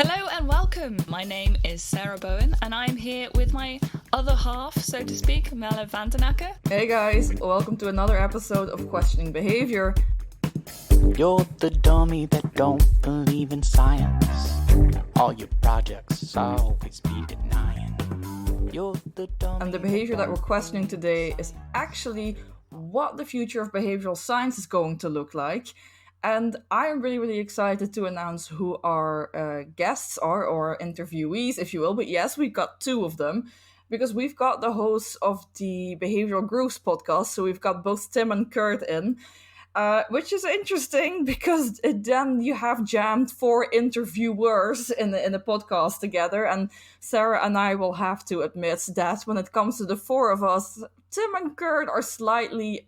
Hello and welcome. My name is Sarah Bowen and I'm here with my other half, so to speak, Merle van den Akker. Hey guys, welcome to another episode of Questioning Behavior. You're the dummy that don't believe in science. All your projects always be denying. You're the dummy. And the behavior that we're questioning today is actually what the future of behavioral science is going to look like. And I'm really excited to announce who our guests are, or interviewees, if you will. But yes, we've got two of them, because we've got the hosts of the Behavioural Grooves podcast. So we've got both Tim and Kurt in, which is interesting because then you have jammed four interviewers in the podcast together. And Sarah and I will have to admit that when it comes to the four of us, Tim and Kurt are slightly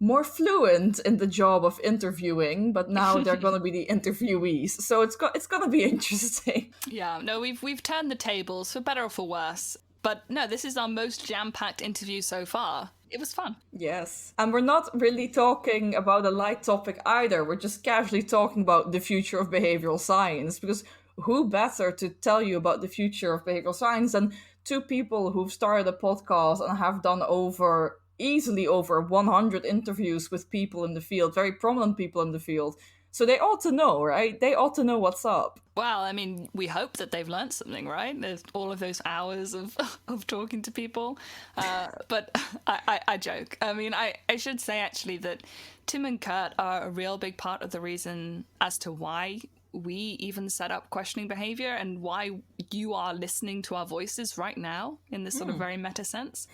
more fluent in the job of interviewing, but now they're going to be the interviewees. So it's going to be interesting. Yeah, no, we've turned the tables for better or for worse. But no, this is our most jam-packed interview so far. It was fun. Yes. And we're not really talking about a light topic either. We're just casually talking about the future of behavioral science, because who better to tell you about the future of behavioral science than two people who've started a podcast and have done easily over 100 interviews with people in the field, very prominent people in the field. So they ought to know, right? They ought to know what's up. Well, I mean, we hope that they've learned something, right? There's all of those hours of talking to people. But I joke. I mean, I should say, actually, that Tim and Kurt are a real big part of the reason as to why we even set up Questioning Behavior and why you are listening to our voices right now in this sort of very meta sense.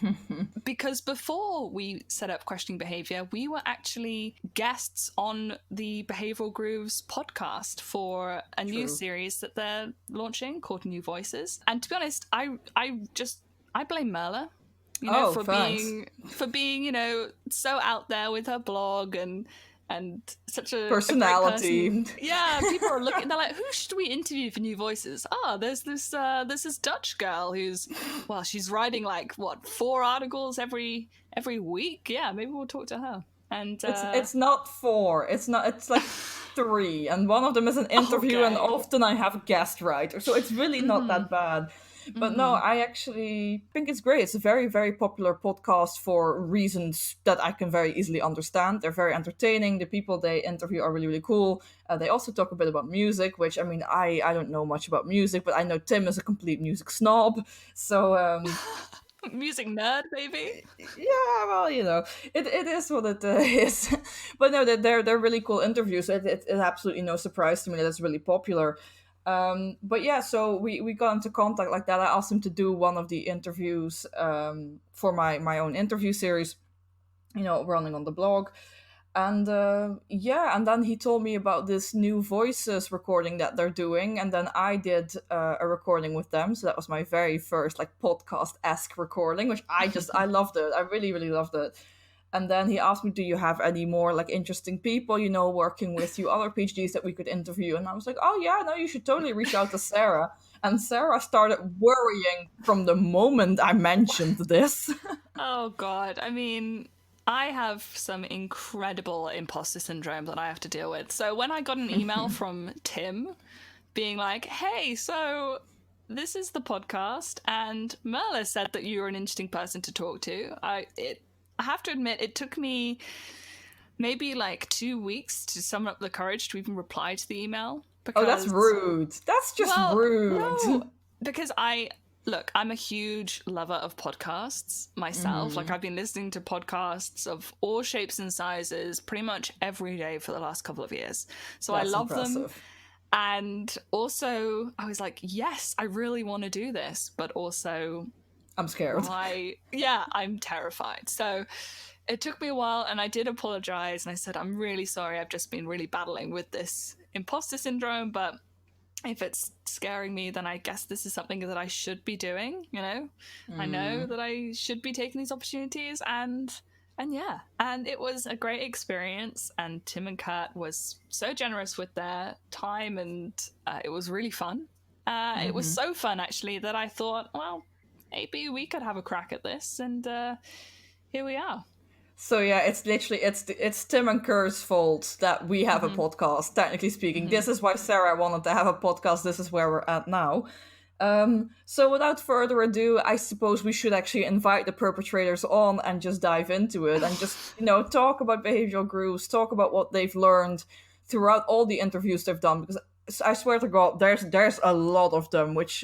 Because before we set up Questioning Behavior, we were actually guests on the Behavioural Grooves podcast for a new series that they're launching called New Voices. And to be honest, I blame Merle, for being, so out there with her blog and such a personality. Yeah, people are looking. They're like, "Who should we interview for New Voices?" There's this Dutch girl who's, well, she's writing 4 articles every week. Yeah, maybe we'll talk to her. And it's not 4. It's like 3, and one of them is an interview, okay. And often I have a guest writer, so it's really not that bad. But no, I actually think it's great. It's a very, very popular podcast for reasons that I can very easily understand. They're very entertaining. The people they interview are really cool. They also talk a bit about music, which, I mean, I don't know much about music, but I know Tim is a complete music snob. So... music nerd, baby. Yeah, well, it is what it is. But no, they're really cool interviews. It's absolutely no surprise to me that it's really popular. But yeah, so we got into contact like that. I asked him to do one of the interviews for my own interview series, running on the blog. And and then he told me about this New Voices recording that they're doing, and then I did a recording with them. So that was my very first podcast-esque recording, which I loved it. I really loved it. And then he asked me, do you have any more interesting people, working with you, other PhDs that we could interview? And I was like, oh yeah, no, you should totally reach out to Sarah. And Sarah started worrying from the moment I mentioned this. Oh God. I mean, I have some incredible imposter syndrome that I have to deal with. So when I got an email from Tim being like, hey, so this is the podcast and Merle said that you were an interesting person to talk to. I have to admit, it took me maybe 2 weeks to summon up the courage to even reply to the email. Because, that's rude. That's just rude. No, because I'm a huge lover of podcasts myself. I've been listening to podcasts of all shapes and sizes pretty much every day for the last couple of years. So that's I love impressive. them. And also I was like, yes, I really want to do this, but also I'm scared. I'm terrified. So it took me a while, and I did apologize, and I said, I'm really sorry. I've just been really battling with this imposter syndrome, but if it's scaring me, then I guess this is something that I should be doing, I know that I should be taking these opportunities, and it was a great experience, and Tim and Kurt was so generous with their time, and it was really fun. It was so fun, actually, that I thought, well, maybe we could have a crack at this, and here we are. So yeah, it's literally it's Tim and Kerr's fault that we have a podcast. Technically speaking, this is why Sarah wanted to have a podcast. This is where we're at now. So without further ado, I suppose we should actually invite the perpetrators on and just dive into it and just talk about behavioral grooves, talk about what they've learned throughout all the interviews they've done. Because I swear to God, there's a lot of them, which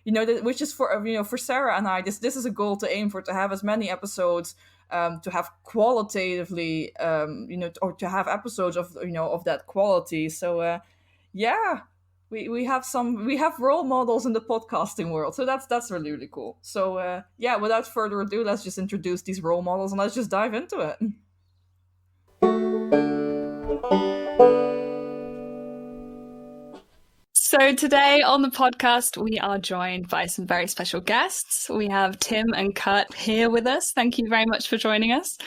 which is for Sarah and I. This is a goal to aim for, to have as many episodes. To have qualitatively, or to have episodes of of that quality. So, we have role models in the podcasting world. So that's really, really cool. So, without further ado, let's just introduce these role models and let's just dive into it. So today on the podcast, we are joined by some very special guests. We have Tim and Kurt here with us. Thank you very much for joining us.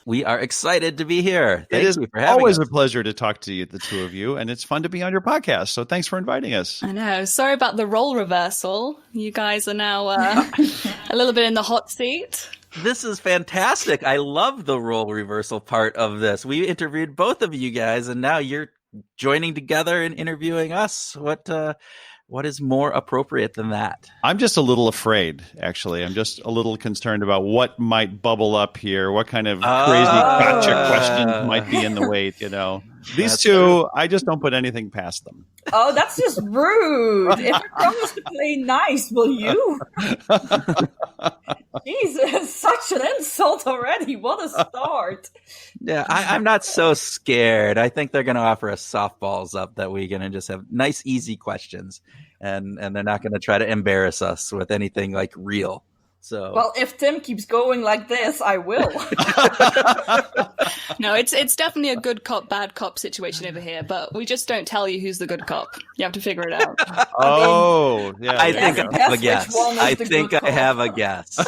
We are excited to be here. It is you for having always us. a pleasure to talk to you, the two of you, and it's fun to be on your podcast. So thanks for inviting us. I know. Sorry about the role reversal. You guys are now a little bit in the hot seat. This is fantastic. I love the role reversal part of this. We interviewed both of you guys, and now you're joining together and interviewing us. What is more appropriate than that? I'm just a little afraid, actually. I'm just a little concerned about what might bubble up here. What kind of crazy gotcha questions might be in the wait, These two, I just don't put anything past them. Oh, that's just rude. If you promise to play nice, will you? Jesus, such an insult already. What a start. Yeah, I'm not so scared. I think they're going to offer us softballs up that we're going to just have nice, easy questions. And they're not going to try to embarrass us with anything like real. So, well, if Tim keeps going like this, I will. No, it's definitely a good cop, bad cop situation over here, but we just don't tell you who's the good cop. You have to figure it out. I think I have a guess. I think I have a guess.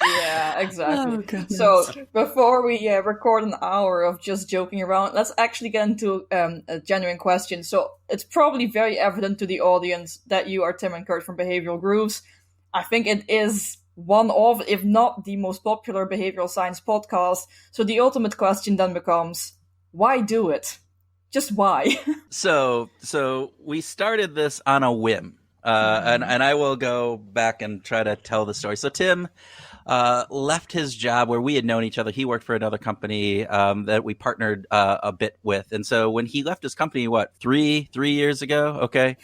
Yeah, exactly. Oh, so before we record an hour of just joking around, let's actually get into a genuine question. So it's probably very evident to the audience that you are Tim and Kurt from Behavioral Grooves. I think it is one of, if not the most popular behavioral science podcast. So the ultimate question then becomes, why do it? Just why? So we started this on a whim. And I will go back and try to tell the story. So Tim left his job where we had known each other. He worked for another company that we partnered a bit with. And so when he left his company, three years ago? Okay.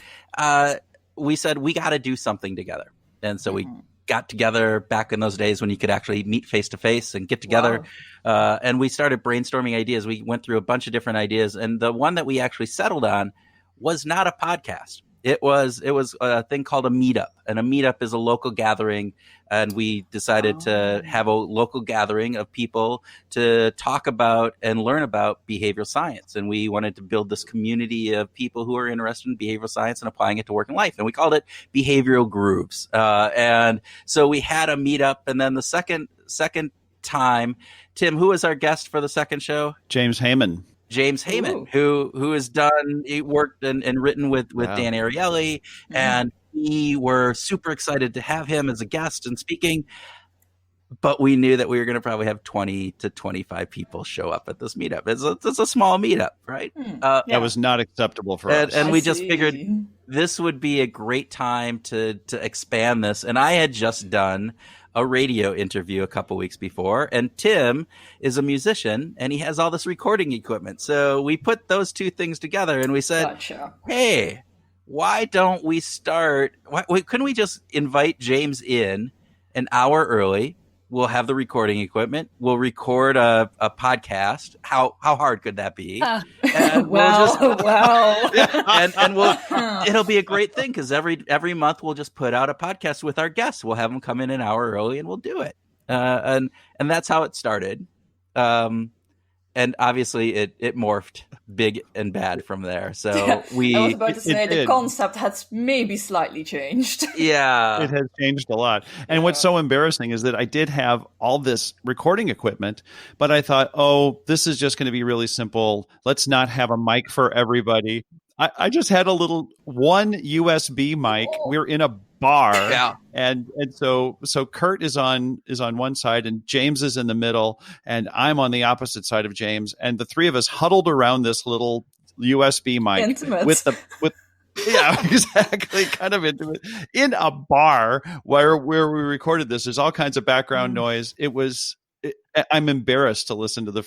We said, we got to do something together. And so we got together back in those days when you could actually meet face to face and get together. Wow. And we started brainstorming ideas. We went through a bunch of different ideas. And the one that we actually settled on was not a podcast. It was a thing called a meetup, and a meetup is a local gathering. And we decided to have a local gathering of people to talk about and learn about behavioral science. And we wanted to build this community of people who are interested in behavioral science and applying it to work and life. And we called it Behavioral Grooves. And so we had a meetup. And then the second time, Tim, who was our guest for the second show? James Heyman, who has worked and written with Dan Ariely, and we were super excited to have him as a guest and speaking. But we knew that we were going to probably have 20 to 25 people show up at this meetup. It's a small meetup, right? That was not acceptable for us. And we just figured this would be a great time to expand this. And I had just done a radio interview a couple weeks before, and Tim is a musician and he has all this recording equipment. So we put those two things together and we said, hey, why don't we couldn't we just invite James in an hour early? We'll have the recording equipment. We'll record a podcast. How hard could that be? And it'll be a great thing because every month we'll just put out a podcast with our guests. We'll have them come in an hour early and we'll do it. And that's how it started. And obviously it morphed big and bad from there. So I was about to say the concept has maybe slightly changed. Yeah. It has changed a lot. And what's so embarrassing is that I did have all this recording equipment, but I thought, this is just going to be really simple. Let's not have a mic for everybody. I just had one USB mic. We're in a bar. Yeah. And so Kurt is on one side and James is in the middle and I'm on the opposite side of James, and the three of us huddled around this little USB mic Intimate. with yeah, exactly, kind of intimate, in a bar where we recorded this. There's all kinds of background noise. I'm embarrassed to listen to the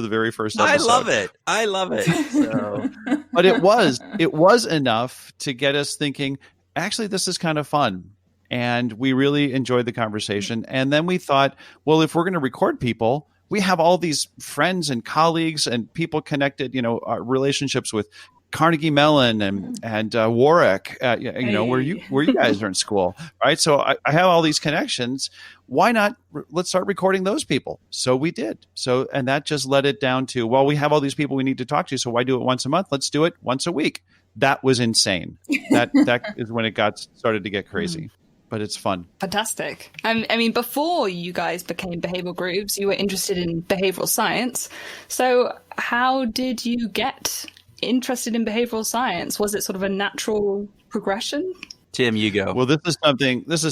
very first episode. I love it. So. But it was enough to get us thinking, actually, this is kind of fun. And we really enjoyed the conversation. And then we thought, well, if we're going to record people, we have all these friends and colleagues and people connected, our relationships with Carnegie Mellon and Warwick, where you guys are in school, right? So I have all these connections. Why not? Let's start recording those people. So we did. And that just led it down to, well, we have all these people we need to talk to. So why do it once a month? Let's do it once a week. That was insane. That is when it started to get crazy. But it's fun. Fantastic. I mean, before you guys became Behavioural Grooves, you were interested in behavioral science. So how did you get interested in behavioral science? Was it sort of a natural progression? Tim, you go. Well, this is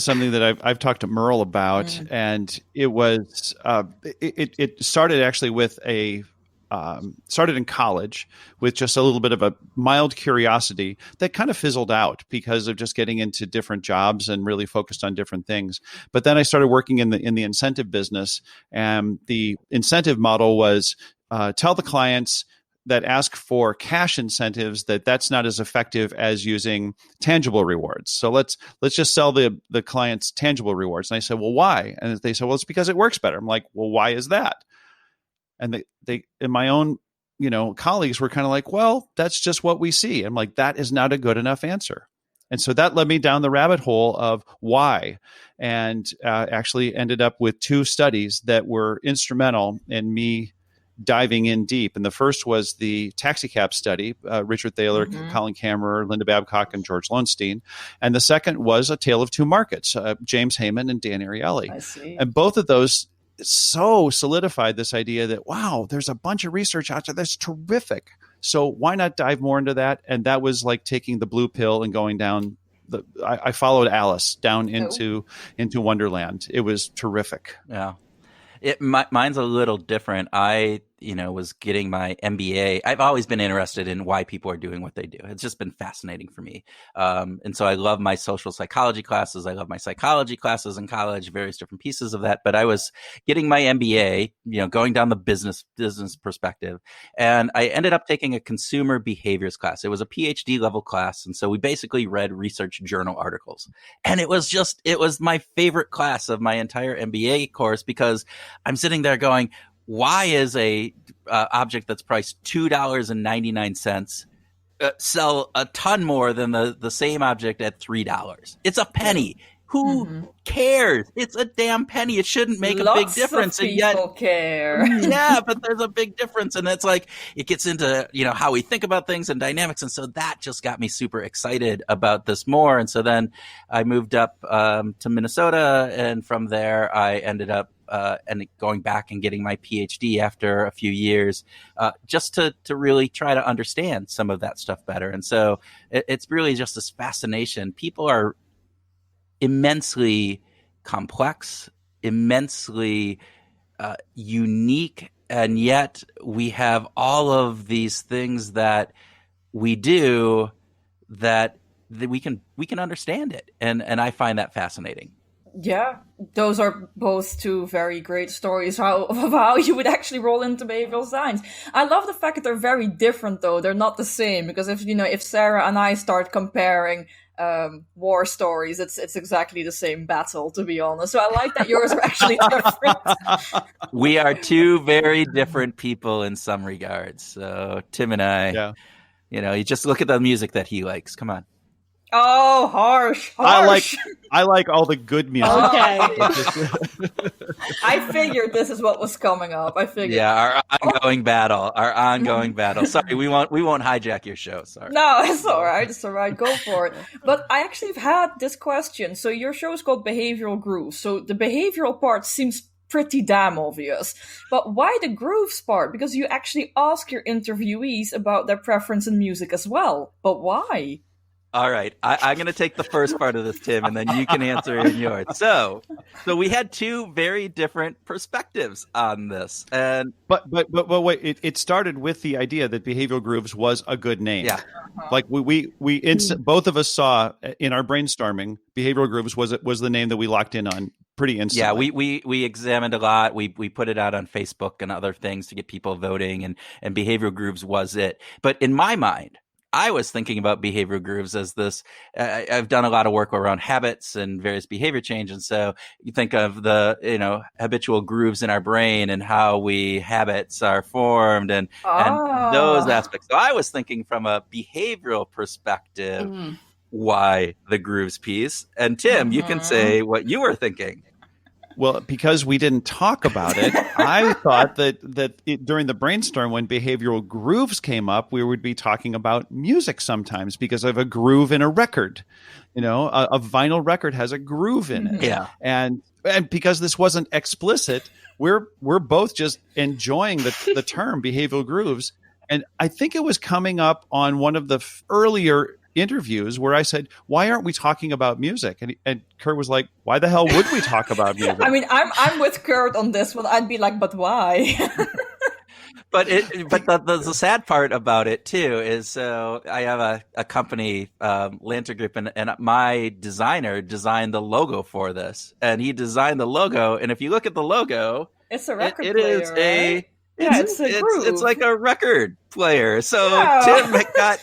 something that I've talked to Merle about, and it was it started actually with started in college with just a little bit of a mild curiosity that kind of fizzled out because of just getting into different jobs and really focused on different things. But then I started working in the incentive business, and the incentive model was tell the clients that ask for cash incentives that's not as effective as using tangible rewards. So let's just sell the clients tangible rewards. And I said, well, why? And they said, well, it's because it works better. I'm like, well, why is that? And they and my own, colleagues were kind of like, well, that's just what we see. I'm like, that is not a good enough answer. And so that led me down the rabbit hole of why, and actually ended up with 2 studies that were instrumental in me diving in deep. And the first was the taxicab study, Richard Thaler, Colin Kammerer, Linda Babcock, and George Lowenstein. And the second was A Tale of Two Markets, James Heyman and Dan Ariely. I see. And both of those so solidified this idea that, wow, there's a bunch of research out there that's terrific. So why not dive more into that? And that was like taking the blue pill and going down I followed Alice down into Wonderland. It was terrific. Yeah. Mine's a little different. I, was getting my MBA. I've always been interested in why people are doing what they do. It's just been fascinating for me. And so I love my social psychology classes. I love my psychology classes in college, various different pieces of that. But I was getting my MBA, going down the business perspective. And I ended up taking a consumer behaviors class. It was a PhD level class. And so we basically read research journal articles. And it was my favorite class of my entire MBA course, because I'm sitting there going, why is a object that's priced $2.99 sell a ton more than the same object at $3? It's a penny. Who cares? It's a damn penny. It shouldn't make a big difference. Of people care. Yeah, but there's a big difference. And it's like, it gets into, how we think about things and dynamics. And so that just got me super excited about this more. And so then I moved up to Minnesota. And from there, I ended up going back and getting my PhD after a few years, just to really try to understand some of that stuff better. And so it's really just this fascination. People are immensely complex, immensely unique, and yet we have all of these things that we do that we can understand it, and I find that fascinating. Yeah, those are both 2 very great stories of how you would actually roll into behavioral science. I love the fact that they're very different, though. They're not the same, because if Sarah and I start comparing war stories, it's exactly the same battle, to be honest. So I like that yours are actually different. We are 2 very different people in some regards. So Tim and I, you just look at the music that he likes. Come on. Oh, harsh. I like all the good music. Okay. I figured this is what was coming up. Yeah, our ongoing battle. Sorry, we won't hijack your show. Sorry. No, it's all right. Go for it. But I actually have had this question. So your show is called Behavioral Grooves. So the behavioral part seems pretty damn obvious. But why the grooves part? Because you actually ask your interviewees about their preference in music as well. But why? All right, I'm going to take the first part of this, Tim, and then you can answer in yours. So we had two very different perspectives on this, and but wait, it started with the idea that Behavioral Grooves was a good name. Yeah. Like both of us saw in our brainstorming, Behavioral Grooves was the name that we locked in on pretty instantly. Yeah, we examined a lot. We put it out on Facebook and other things to get people voting, and Behavioral Grooves was it. But in my mind, I was thinking about Behavioral Grooves as this. I've done a lot of work around habits and various behavior change, and so you think of the habitual grooves in our brain and how habits are formed and those aspects. So I was thinking from a behavioral perspective. Why the grooves piece? And Tim, you can say what you were thinking. Well, because we didn't talk about it, I thought that during the brainstorm, when Behavioral Grooves came up, we would be talking about music sometimes because of a groove in a record. A vinyl record has a groove in it. Yeah. And because this wasn't explicit, we're both just enjoying the term Behavioral Grooves. And I think it was coming up on one of the earlier interviews where I said, why aren't we talking about music? And Kurt was like, why the hell would we talk about music? I mean, I'm with Kurt on this one. I'd be like, but why? But the sad part about it too is, so I have a company, Lantern Group, and my designer designed the logo for this, and he designed the logo. And if you look at the logo, it's a record it player, is right? It's a groove. It's like a record player. So Tim got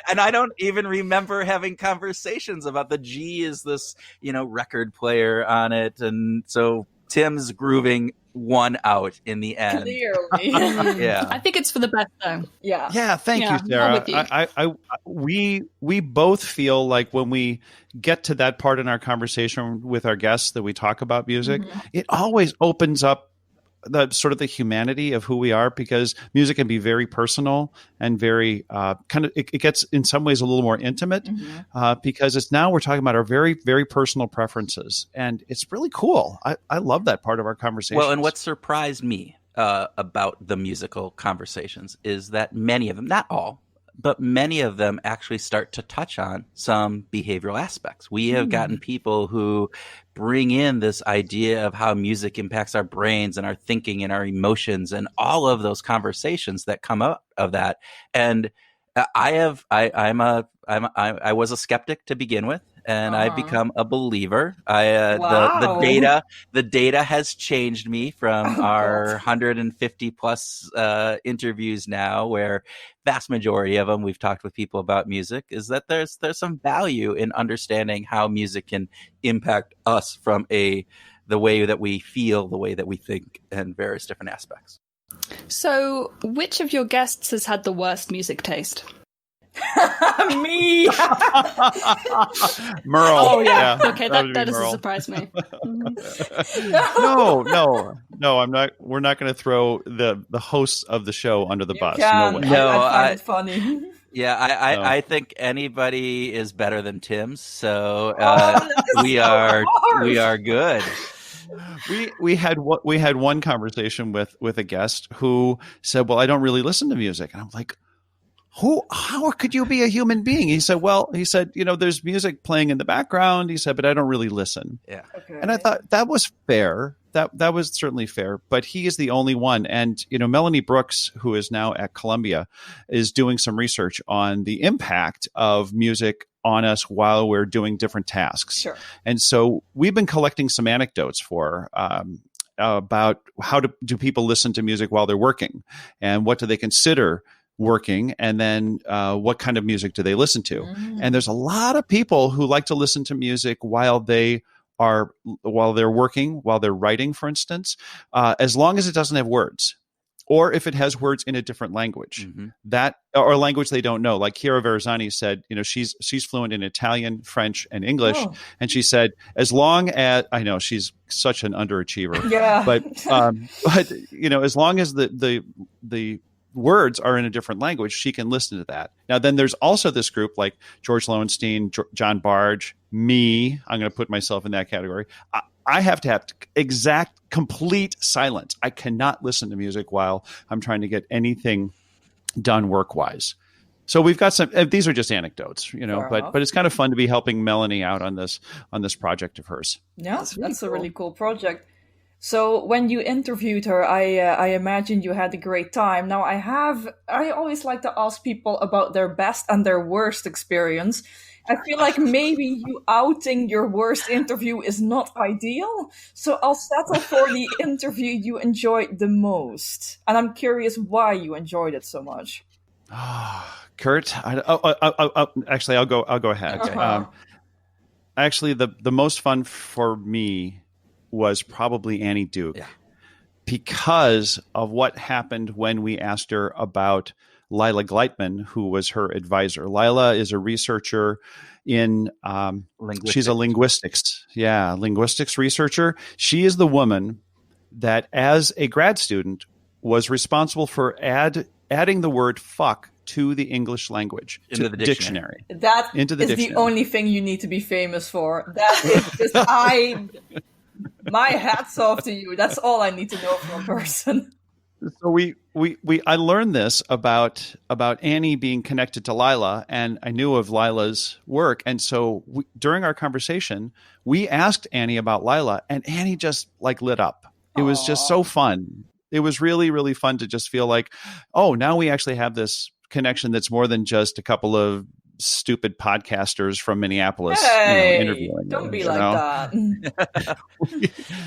and I don't even remember having conversations about the G is this record player on it, and so Tim's grooving one out in the end. Clearly. Yeah. I think it's for the best though. Yeah. Yeah. Thank you, I'm Sarah. with you. We both feel like when we get to that part in our conversation with our guests that we talk about music, it always opens up the sort of the humanity of who we are, because music can be very personal and very it gets in some ways a little more intimate because we're talking about our very, very personal preferences, and it's really cool. I love that part of our conversation. Well, and what surprised me about the musical conversations is that many of them, not all, but many of them actually start to touch on some behavioral aspects. We have gotten people who bring in this idea of how music impacts our brains and our thinking and our emotions and all of those conversations that come out of that. And I was a skeptic to begin with, and I've become a believer. The data has changed me from our 150 plus interviews now, where vast majority of them we've talked with people about music, is that there's some value in understanding how music can impact us from the way that we feel, the way that we think, and various different aspects. So, which of your guests has had the worst music taste? Me. Merle. Oh yeah. Okay, that doesn't Merle. surprise me. No, I'm not. We're not going to throw the hosts of the show under the bus. Can. No way. No, I find it funny. Yeah, I think anybody is better than Tim, so we are good. We had one conversation with a guest who said, "Well, I don't really listen to music," and I'm like, how could you be a human being? He said, there's music playing in the background. He said, but I don't really listen. Yeah. Okay. And I thought that was fair. That was certainly fair, but he is the only one. And, Melanie Brooks, who is now at Columbia, is doing some research on the impact of music on us while we're doing different tasks. Sure. And so we've been collecting some anecdotes about how do people listen to music while they're working, and what do they consider working, and then what kind of music do they listen to? And there's a lot of people who like to listen to music while they're working, while they're writing, for instance, as long as it doesn't have words, or if it has words in a different language, that or a language they don't know. Like Chiara Verasani said, she's fluent in Italian, French, and English, and she said, as long as I know she's such an underachiever, but as long as the words are in a different language, she can listen to that. Now, then there's also this group like George Lowenstein, John Barge, me. I'm going to put myself in that category. I have to have exact, complete silence. I cannot listen to music while I'm trying to get anything done work-wise. So we've got some. These are just anecdotes, Fair but enough. it's kind of fun to be helping Melanie out on this project of hers. Yeah, That's really that's a cool. really cool project. So when you interviewed her, I imagine you had a great time. Now I always like to ask people about their best and their worst experience. I feel like maybe you outing your worst interview is not ideal, so I'll settle for the interview you enjoyed the most. And I'm curious why you enjoyed it so much. Kurt, actually, I'll go ahead. Okay. Actually, the most fun for me was probably Annie Duke, because of what happened when we asked her about Lila Gleitman, who was her advisor. Lila is a researcher in she's a linguistics researcher. She is the woman that, as a grad student, was responsible for adding the word fuck to the English language, into the dictionary. That into the is dictionary. the only thing you need to be famous for. That is just my hats off to you. That's all I need to know from a person. So I learned this about Annie being connected to Lila, and I knew of Lila's work. And so during our conversation, we asked Annie about Lila, and Annie just lit up. It was just so fun. It was really, really fun to just feel like, oh, now we actually have this connection that's more than just a couple of stupid podcasters from Minneapolis interviewing. Don't be like that.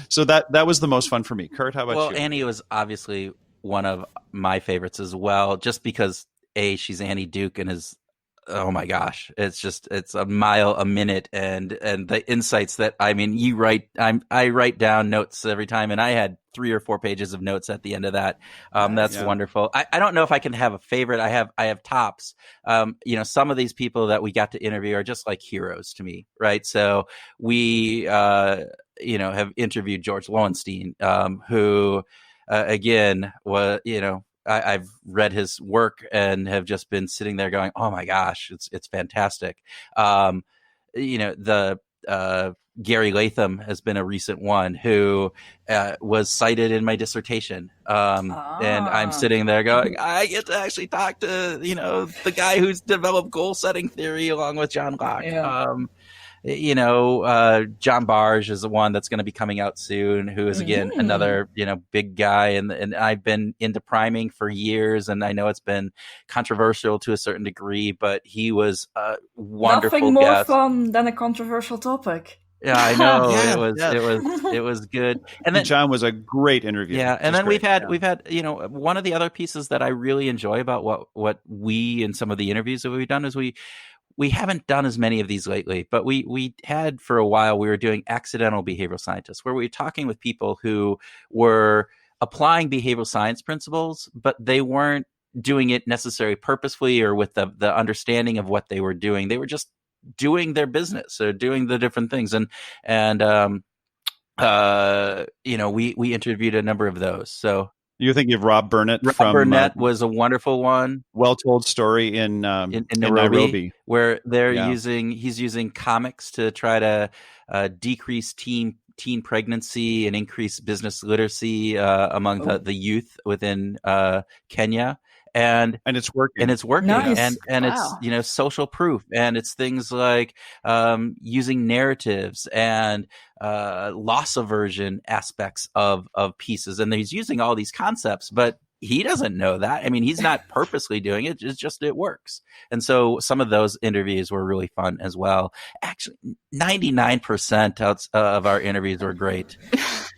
So that was the most fun for me. Kurt, how about you? Well, Annie was obviously one of my favorites as well, just because she's Annie Duke and is, oh my gosh, it's a mile a minute, and the insights that you write. I write down notes every time, and I had 3 or 4 pages of notes at the end of that. That's wonderful. I don't know if I can have a favorite. I have tops. Some of these people that we got to interview are just like heroes to me, right? So we have interviewed George Lowenstein, who again was I've read his work and have just been sitting there going, oh my gosh, it's fantastic. Gary Latham has been a recent one who was cited in my dissertation. And I'm sitting there going, I get to actually talk to, the guy who's developed goal setting theory along with John Locke. Yeah. John Barge is the one that's going to be coming out soon, who is again another big guy, and I've been into priming for years, and I know it's been controversial to a certain degree, but he was a wonderful Nothing more guest. fun than a controversial topic. Yeah, I know. It was good. And then John was a great interview. Yeah, and then we've had one of the other pieces that I really enjoy about what we in some of the interviews that we've done is we haven't done as many of these lately, but we had for a while. We were doing accidental behavioral scientists, where we were talking with people who were applying behavioral science principles, but they weren't doing it necessarily purposefully or with the understanding of what they were doing. They were just doing their business or doing the different things. And we interviewed a number of those. So you think of Rob Burnett Burnett was a wonderful one. Well told story in Nairobi, where he's using comics to try to decrease teen pregnancy and increase business literacy among the youth within Kenya. And it's working. Nice. And Wow. it's social proof, and it's things like using narratives and loss aversion aspects of pieces, and he's using all these concepts, but he doesn't know that. He's not purposely doing it. It's just it works. And so some of those interviews were really fun as well. Actually, 99% of our interviews were great.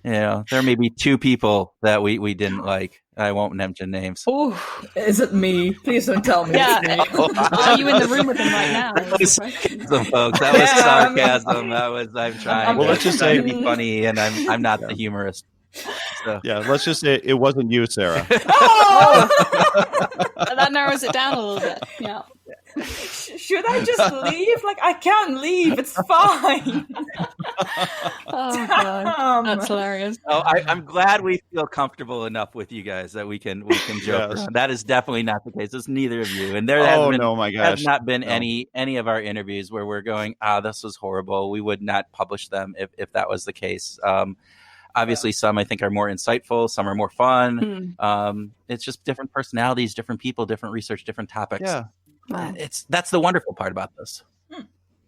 There may be 2 people that we didn't like. I won't mention names. Oh, is it me? Please don't tell me. Yeah. It's me. Are you in the room with him right now? That was sarcasm, folks. That was sarcasm. I'm trying. Well, let's just say to be funny, and I'm not the humorist. So. Yeah, let's just say it wasn't you, Sarah. That narrows it down a little bit. Yeah. Should I just leave? I can't leave. It's fine. Oh god, that's hilarious. Oh, I'm glad we feel comfortable enough with you guys that we can joke around. That is definitely not the case. It's neither of you, and there has not been any of our interviews where we're going, this was horrible. We would not publish them if that was the case. Obviously, some I think are more insightful, some are more fun. It's just different personalities, different people, different research, different topics. Yeah. That's the wonderful part about this.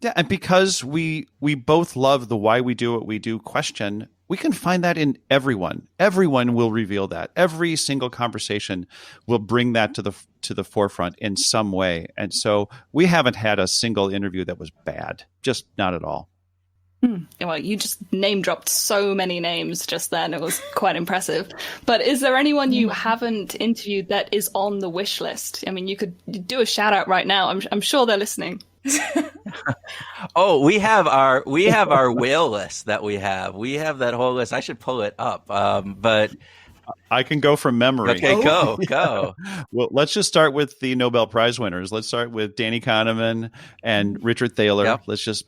Yeah, and because we both love the why we do what we do question, we can find that in everyone. Everyone will reveal that. Every single conversation will bring that to the forefront in some way. And so we haven't had a single interview that was bad, just not at all. Well, you just name dropped so many names just then. It was quite impressive. But is there anyone you haven't interviewed that is on the wish list? I mean, you could do a shout out right now. I'm sure they're listening. Oh, we have our whale list that we have. We have that whole list. I should pull it up. But I can go from memory. Okay, go. Well, let's just start with the Nobel Prize winners. Let's start with Danny Kahneman and Richard Thaler. Yep. Let's just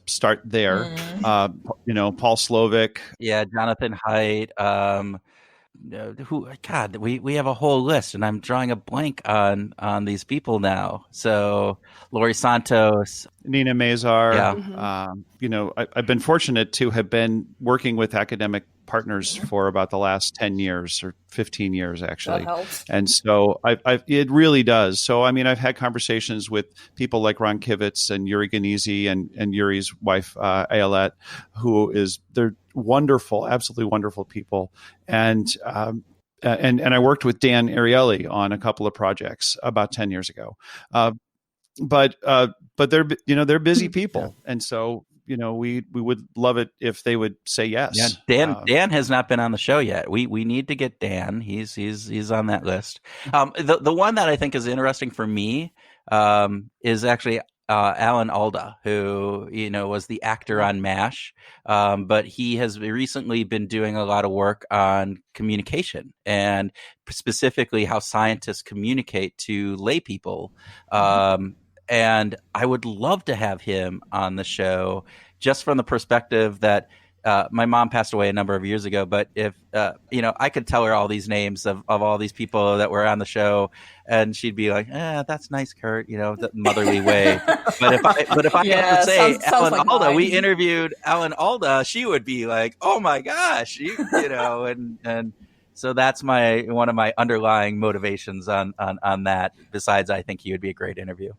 start there. Paul Slovic. Yeah, Jonathan Haidt. We have a whole list, and I'm drawing a blank on these people now. So Laurie Santos, Nina Mazar. Yeah. I've been fortunate to have been working with academic partners for about the last 10 years or 15 years, actually. That helps. And so it really does. So, I mean, I've had conversations with people like Ron Kivitz and Yuri Ganezi and Yuri's wife, Ayelet, they're wonderful, absolutely wonderful people. And I worked with Dan Ariely on a couple of projects about 10 years ago. But they're busy people. And so, we would love it if they would say yes. Yeah, Dan has not been on the show yet. We need to get Dan. He's on that list. The one that I think is interesting for me is actually Alan Alda, who was the actor on MASH, but he has recently been doing a lot of work on communication and specifically how scientists communicate to lay people. And I would love to have him on the show just from the perspective that my mom passed away a number of years ago. But if, I could tell her all these names of all these people that were on the show and she'd be like, that's nice, Kurt, the motherly way. But if I could say Alan like Alda, we interviewed Alan Alda, she would be like, oh my gosh, and so that's one of my underlying motivations on that. Besides, I think he would be a great interview.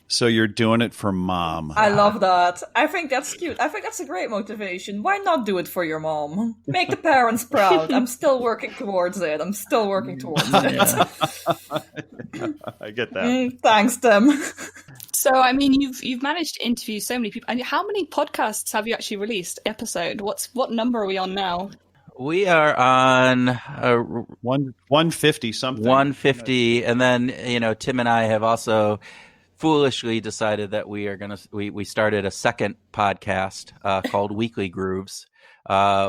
So you're doing it for mom. I love that. I think that's cute. I think that's a great motivation. Why not do it for your mom? Make the parents proud. I'm still working towards it. I get that. Thanks, Tim. So, I mean, you've managed to interview so many people. And how many podcasts have you actually released? Episode? What number are we on now? We are on 150 something. 150, and then Tim and I have also foolishly decided that we started a second podcast called Weekly Grooves,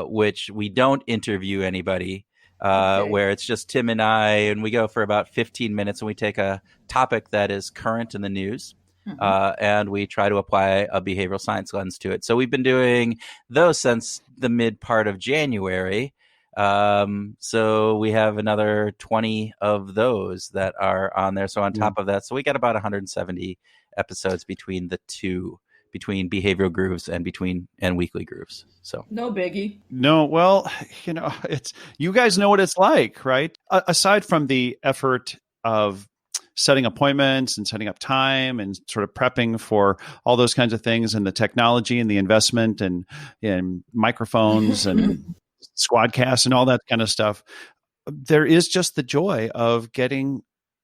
which we don't interview anybody, where it's just Tim and I, and we go for about 15 minutes and we take a topic that is current in the news. And we try to apply a behavioral science lens to it. So we've been doing those since the mid part of January. So we have another 20 of those that are on there. So on top of that, so we got about 170 episodes between the two, between Behavioral Grooves and Weekly Grooves. So no biggie. No, well, it's, you guys know what it's like, right? Aside from the effort of setting appointments and setting up time and sort of prepping for all those kinds of things and the technology and the investment and microphones and squadcasts and all that kind of stuff, there is just the joy of getting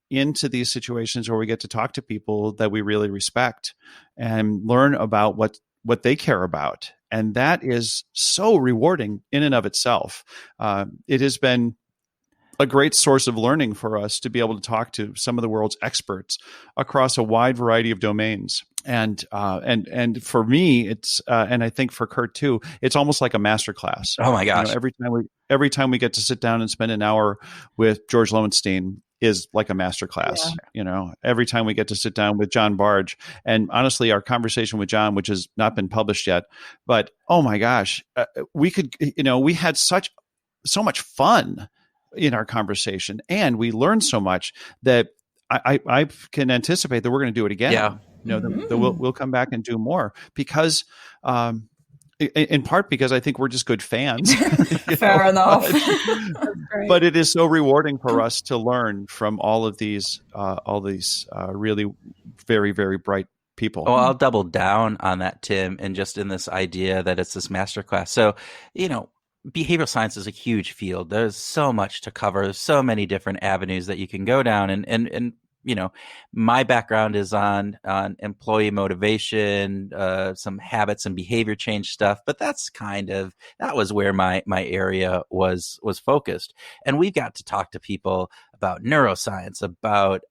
into these situations where we get to talk to people that we really respect and learn about what they care about. And that is so rewarding in and of itself. It has been a great source of learning for us to be able to talk to some of the world's experts across a wide variety of domains. And for me, it's and I think for Kurt too, it's almost like a masterclass. Oh my gosh! Every time we get to sit down and spend an hour with George Lowenstein is like a masterclass. Yeah. Every time we get to sit down with John Barge, and honestly, our conversation with John, which has not been published yet, but oh my gosh, we had so much fun in our conversation, and we learned so much that I can anticipate that we're going to do it again. Yeah. That we'll come back and do more because, in part because I think we're just good fans. Fair enough. But it is so rewarding for us to learn from all of these really very, very bright people. Oh, I'll double down on that, Tim, and just in this idea that it's this masterclass. So, behavioral science is a huge field. There's so much to cover. There's so many different avenues that you can go down. And my background is on employee motivation, some habits and behavior change stuff. But that was where my area was focused. And we've got to talk to people about neuroscience, about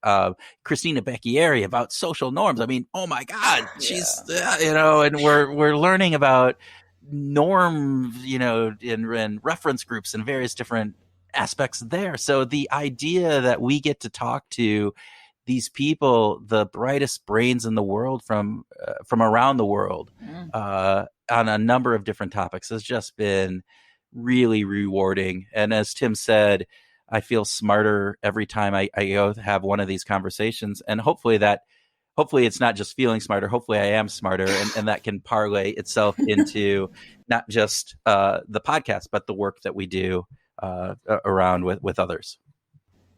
Christina Becchieri, about social norms. I mean, oh my God, she's and we're learning about norms, and reference groups and various different aspects there. So the idea that we get to talk to these people, the brightest brains in the world from around the world, on a number of different topics has just been really rewarding. And as Tim said, I feel smarter every time I go have one of these conversations. And hopefully it's not just feeling smarter. Hopefully I am smarter, and that can parlay itself into not just the podcast, but the work that we do around with others.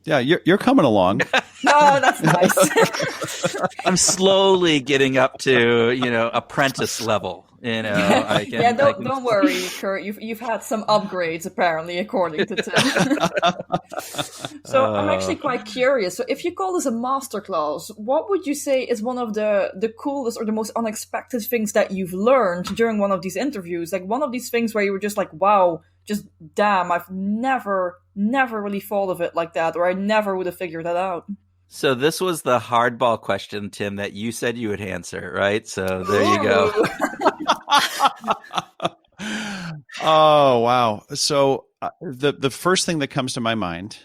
Yeah, you're coming along. Oh, that's nice. I'm slowly getting up to, apprentice level. Don't worry, Kurt. You've had some upgrades apparently, according to Tim. So I'm actually quite curious. So if you call this a masterclass, what would you say is one of the coolest or the most unexpected things that you've learned during one of these interviews? Like one of these things where you were just like, wow, just damn, I've never really thought of it like that, or I never would have figured that out. So this was the hardball question, Tim, that you said you would answer, right? So there you go. Oh, wow. So the first thing that comes to my mind,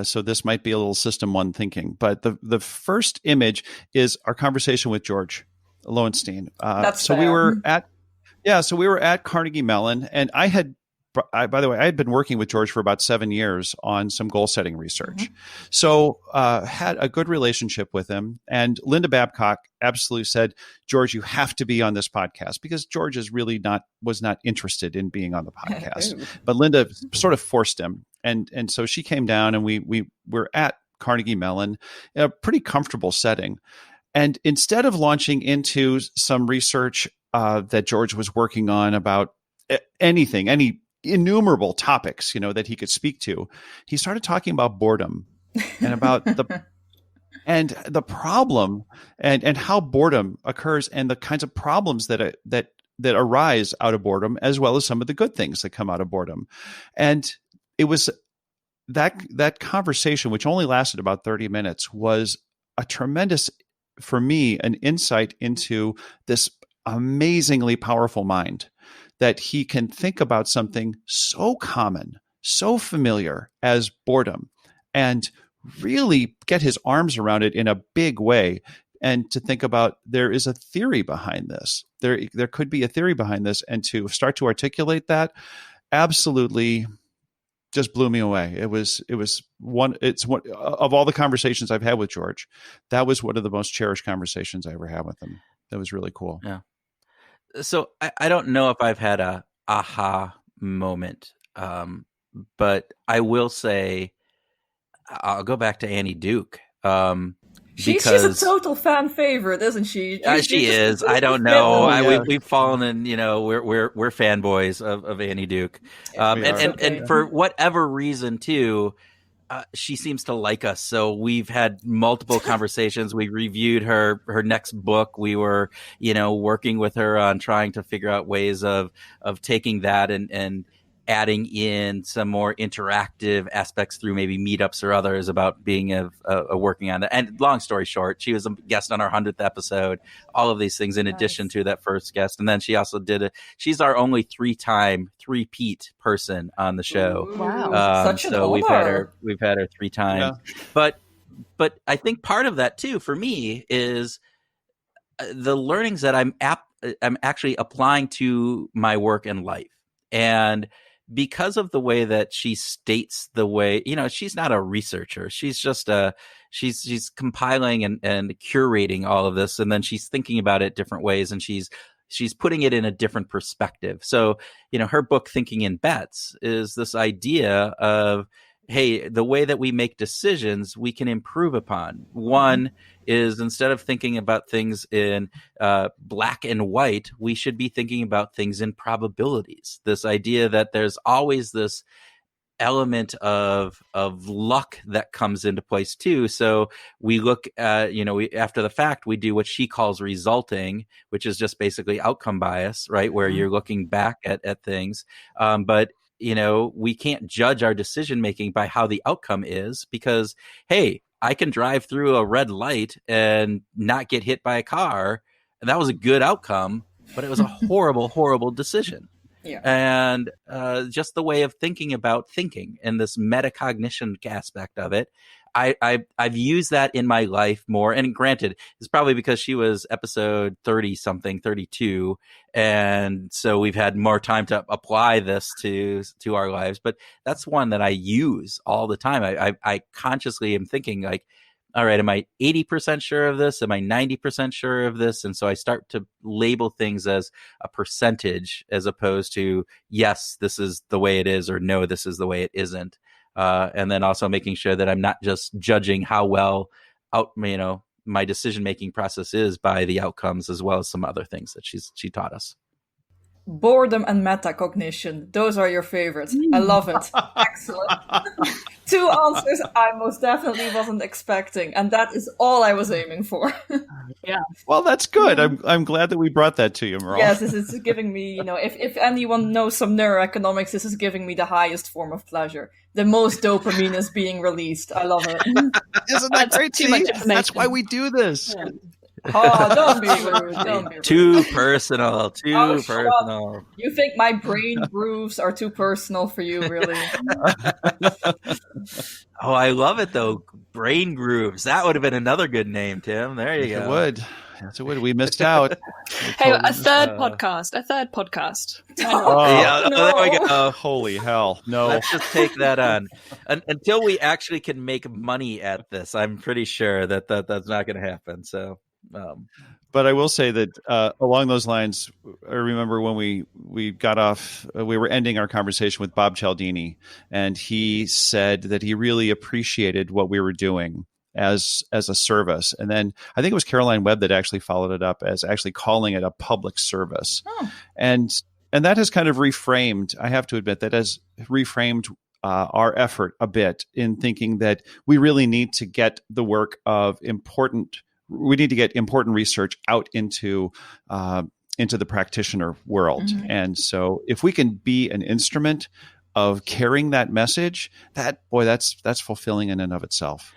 so this might be a little system one thinking, but the first image is our conversation with George Lowenstein. That's fair. We were at Carnegie Mellon, and by the way, I had been working with George for about 7 years on some goal setting research. Mm-hmm. So had a good relationship with him. And Linda Babcock absolutely said, George, you have to be on this podcast, because George was not interested in being on the podcast. But Linda sort of forced him. And so she came down, and we were at Carnegie Mellon in a pretty comfortable setting. And instead of launching into some research that George was working on about any innumerable topics, that he could speak to, he started talking about boredom and about the problem and how boredom occurs, and the kinds of problems that arise out of boredom, as well as some of the good things that come out of boredom. And it was that conversation, which only lasted about 30 minutes, was a tremendous, for me, an insight into this amazingly powerful mind, that he can think about something so common, so familiar as boredom, and really get his arms around it in a big way. And to think about, there is a theory behind this. There could be a theory behind this, and to start to articulate that absolutely just blew me away. It's one of all the conversations I've had with George, that was one of the most cherished conversations I ever had with him. That was really cool. Yeah. So I don't know if I've had a aha moment, but I will say I'll go back to Annie Duke. She's a total fan favorite, isn't she? She is. I don't know. We've fallen in. We're fanboys of Annie Duke, and for whatever reason too. She seems to like us. So we've had multiple conversations. We reviewed her next book. We were, working with her on trying to figure out ways of taking that and adding in some more interactive aspects through maybe meetups or others about being working on that. And long story short, she was a guest on our 100th episode, all of these things in addition to that first guest. And then she also she's our only 3-time three-peat person on the show. Ooh, wow. Such an honor. We've had her 3 times. Yeah. But I think part of that too, for me, is the learnings that I'm actually applying to my work and life. And because of the way that she states she's not a researcher. She's just she's compiling and curating all of this. And then she's thinking about it different ways, and she's putting it in a different perspective. So, her book, Thinking in Bets, is this idea of, hey, the way that we make decisions, we can improve upon. One is, instead of thinking about things in black and white, we should be thinking about things in probabilities. This idea that there's always this element of luck that comes into place too. So we look at, after the fact, we do what she calls resulting, which is just basically outcome bias, right? Where you're looking back at things. But we can't judge our decision making by how the outcome is, because, hey, I can drive through a red light and not get hit by a car. And that was a good outcome, but it was a horrible, horrible decision. Yeah. And just the way of thinking about thinking and this metacognition aspect of it, I've used that in my life more. And granted, it's probably because she was episode 30-something, 32. And so we've had more time to apply this to our lives. But that's one that I use all the time. I consciously am thinking like, all right, am I 80% sure of this? Am I 90% sure of this? And so I start to label things as a percentage, as opposed to, yes, this is the way it is, or no, this is the way it isn't. And then also making sure that I'm not just judging how well my decision-making process is by the outcomes, as well as some other things that she taught us. Boredom and metacognition. Those are your favorites. I love it. Excellent. 2 answers I most definitely wasn't expecting, and that is all I was aiming for. Yeah. Well, that's good. I'm glad that we brought that to you, Merle. Yes, this is giving me, if anyone knows some neuroeconomics, this is giving me the highest form of pleasure. The most dopamine is being released. I love it. Isn't that great? Too much information. That's why we do this. Yeah. Oh, don't be rude. Don't be rude. Too personal. Too Oh, shut personal. You think my brain grooves are too personal for you, really? Oh, I love it though. Brain grooves. That would have been another good name, Tim. There you go. It would. Yes, it would. We missed out. Hey, a third podcast. Oh, Yeah, no. there we go. Holy hell. No. Let's just take that on. Until we actually can make money at this, I'm pretty sure that's not going to happen. So, But I will say that along those lines, I remember when we got off, we were ending our conversation with Bob Cialdini, and he said that he really appreciated what we were doing as a service. And then I think it was Caroline Webb that actually followed it up as actually calling it a public service. Oh. And that has kind of reframed, I have to admit, that has reframed our effort a bit in thinking that we really need to get the work of important research out into the practitioner world. Mm-hmm. And so if we can be an instrument of carrying that message, that's fulfilling in and of itself.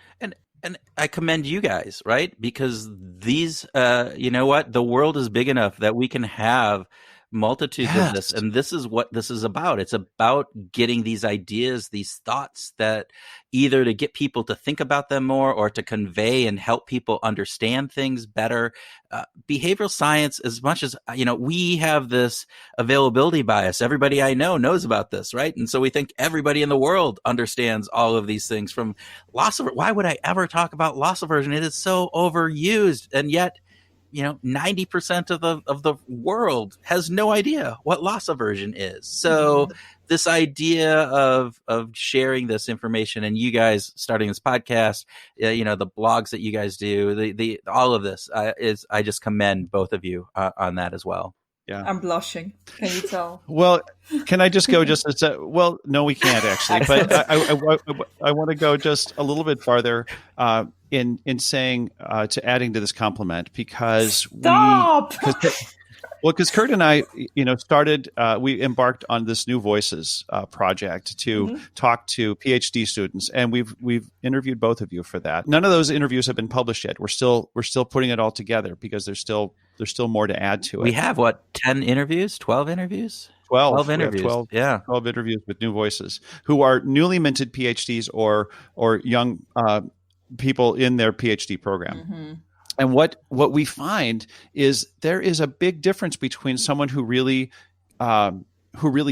And I commend you guys, right? Because these, the world is big enough that we can have multitudes of this. And this is what this is about. It's about getting these ideas, these thoughts, that either to get people to think about them more or to convey and help people understand things better. Behavioral science, as much as, we have this availability bias. Everybody I know knows about this, right? And so we think everybody in the world understands all of these things. From why would I ever talk about loss aversion? It is so overused. And yet, 90% of the world has no idea what loss aversion is. So this idea of sharing this information, and you guys starting this podcast, the blogs that you guys do, the all of this I just commend both of you on that as well. Yeah. I'm blushing. Can you tell? Well, can I just go well, no, we can't actually, but I want to go just a little bit farther in saying to adding to this compliment, because because Kurt and I, started, we embarked on this New Voices project to talk to PhD students, and we've interviewed both of you for that. None of those interviews have been published yet. We're still putting it all together because there's still more to add to it. We have 10 interviews, 12 interviews? 12 interviews. 12 interviews with New Voices, who are newly minted PhDs or young people in their PhD program. Mm-hmm. And what we find is there is a big difference between someone who really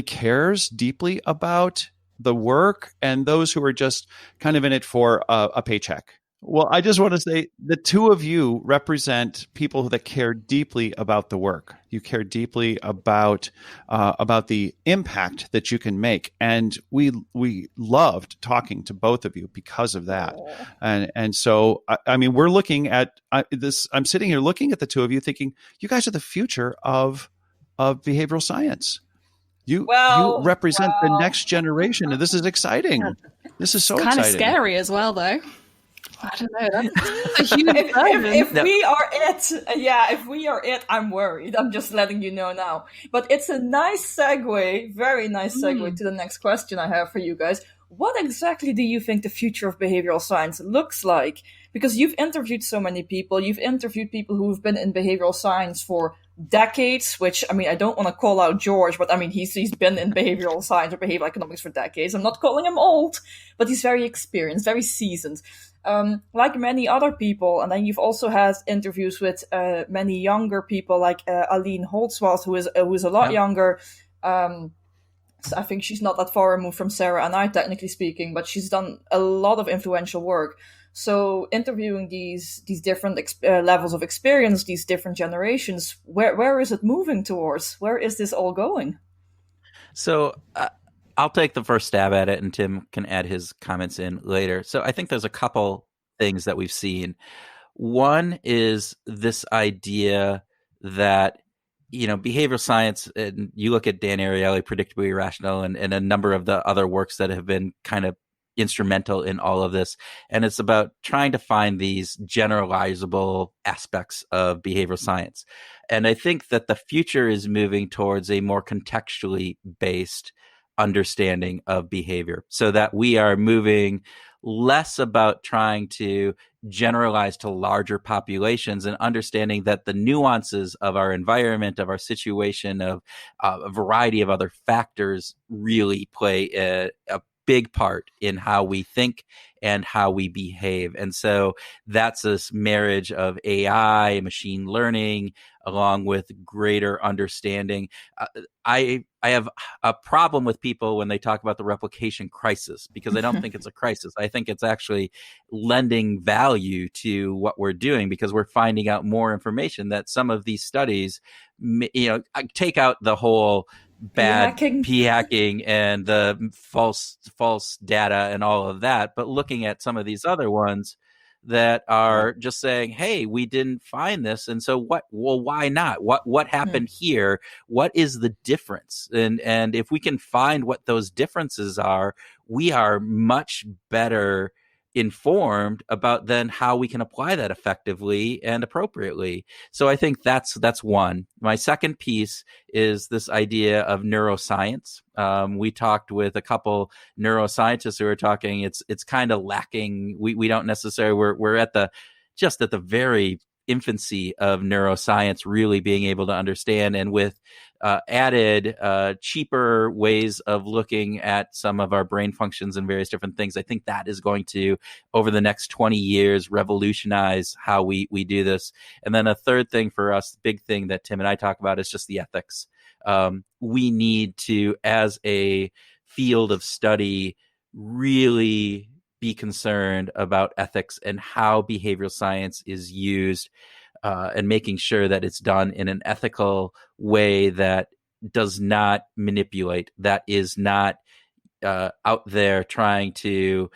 cares deeply about the work and those who are just kind of in it for a paycheck. Well, I just want to say the two of you represent people that care deeply about the work. You care deeply about the impact that you can make, and we loved talking to both of you because of that. And so I mean, we're looking at this. I'm sitting here looking at the two of you, thinking you guys are the future of behavioral science. You represent the next generation, and this is exciting. This is so kind exciting. Kind of scary as well, though. I don't know. That's a huge if we are it, if we are it, I'm worried. I'm just letting you know now. But it's a nice segue, very nice segue to the next question I have for you guys. What exactly do you think the future of behavioral science looks like? Because you've interviewed so many people. You've interviewed people who've been in behavioral science for decades, which, I mean, I don't want to call out George, but I mean, he's been in behavioral science or behavioral economics for decades. I'm not calling him old, but he's very experienced, very seasoned. Like many other people, and then you've also had interviews with many younger people, like Aline Holtzworth, who is a lot younger. So I think she's not that far removed from Sarah and I, technically speaking, but she's done a lot of influential work. So interviewing these different levels of experience, these different generations, where is it moving towards? Where is this all going? So I'll take the first stab at it, and Tim can add his comments in later. So I think there's a couple things that we've seen. One is this idea that, behavioral science, and you look at Dan Ariely, Predictably Irrational, and a number of the other works that have been kind of instrumental in all of this. And it's about trying to find these generalizable aspects of behavioral science. And I think that the future is moving towards a more contextually based understanding of behavior, so that we are moving less about trying to generalize to larger populations and understanding that the nuances of our environment, of our situation, of a variety of other factors really play a big part in how we think and how we behave. And so that's this marriage of AI, machine learning, along with greater understanding. I have a problem with people when they talk about the replication crisis, because I don't think it's a crisis. I think it's actually lending value to what we're doing, because we're finding out more information that some of these studies, take out the whole bad p-hacking and the false data and all of that, but looking at some of these other ones that are just saying, hey, we didn't find this, and so what? Well, why not? What happened here? What is the difference? And if we can find what those differences are, we are much better informed about then how we can apply that effectively and appropriately. So I think that's one. My second piece is this idea of neuroscience. We talked with a couple neuroscientists who are talking. It's kind of lacking. We don't necessarily. We're at the very infancy of neuroscience really being able to understand, and with added cheaper ways of looking at some of our brain functions and various different things, I think that is going to, over the next 20 years, revolutionize how we do this. And then a third thing for us, big thing that Tim and I talk about, is just the ethics. We need to, as a field of study, really be concerned about ethics and how behavioral science is used, and making sure that it's done in an ethical way that does not manipulate, that is not out there trying to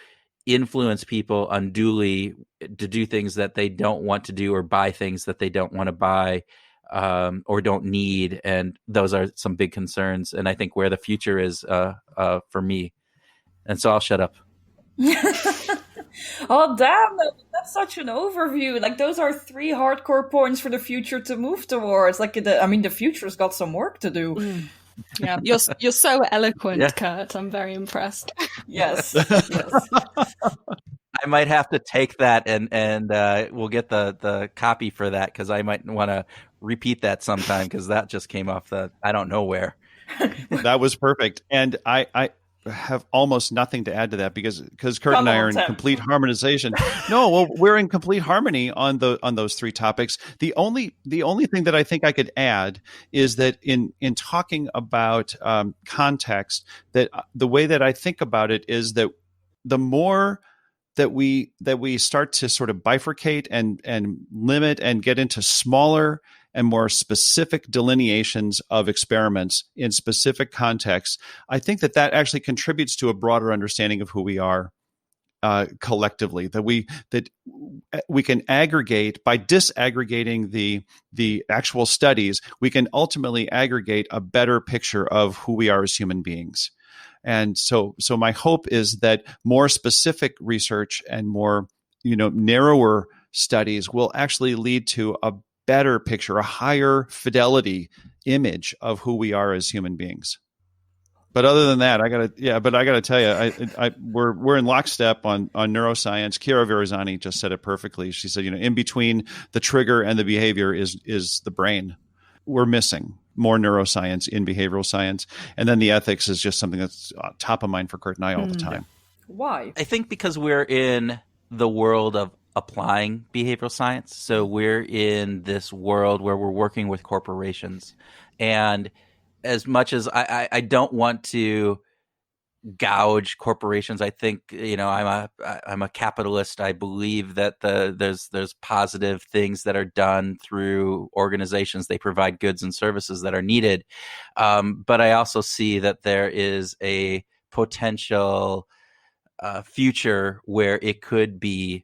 influence people unduly to do things that they don't want to do, or buy things that they don't want to buy, or don't need. And those are some big concerns, and I think where the future is for me. And so I'll shut up. Oh, damn, that's such an overview. Like, those are 3 hardcore points for the future to move towards. Like, the future's got some work to do. Yeah, you're so eloquent, Kurt. I'm very impressed. Yes. I might have to take that, and we'll get the copy for that, because I might want to repeat that sometime, because that just came off I don't know where. That was perfect. And I have almost nothing to add to that, because Kurt and I are in complete harmonization. No, well, we're in complete harmony on those 3 topics. The only thing that I think I could add is that in talking about context, that the way that I think about it is that the more that we start to sort of bifurcate and limit and get into smaller and more specific delineations of experiments in specific contexts, I think that actually contributes to a broader understanding of who we are collectively. That we can aggregate by disaggregating the actual studies. We can ultimately aggregate a better picture of who we are as human beings. And so my hope is that more specific research and more, narrower studies will actually lead to a better picture, a higher fidelity image of who we are as human beings. But other than that, I gotta tell you, we're in lockstep on neuroscience. Chiara Verasani just said it perfectly. She said, in between the trigger and the behavior is the brain. We're missing more neuroscience in behavioral science, and then the ethics is just something that's top of mind for Kurt and I all the time. Why? I think because we're in the world of applying behavioral science. So we're in this world where we're working with corporations. And as much as I don't want to gouge corporations, I think, I'm a capitalist. I believe that there's positive things that are done through organizations. They provide goods and services that are needed. But I also see that there is a potential future where it could be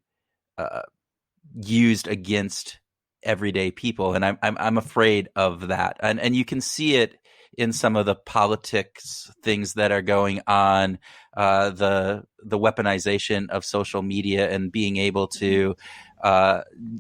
used against everyday people, and I'm afraid of that. And you can see it in some of the politics things that are going on, the weaponization of social media and being able to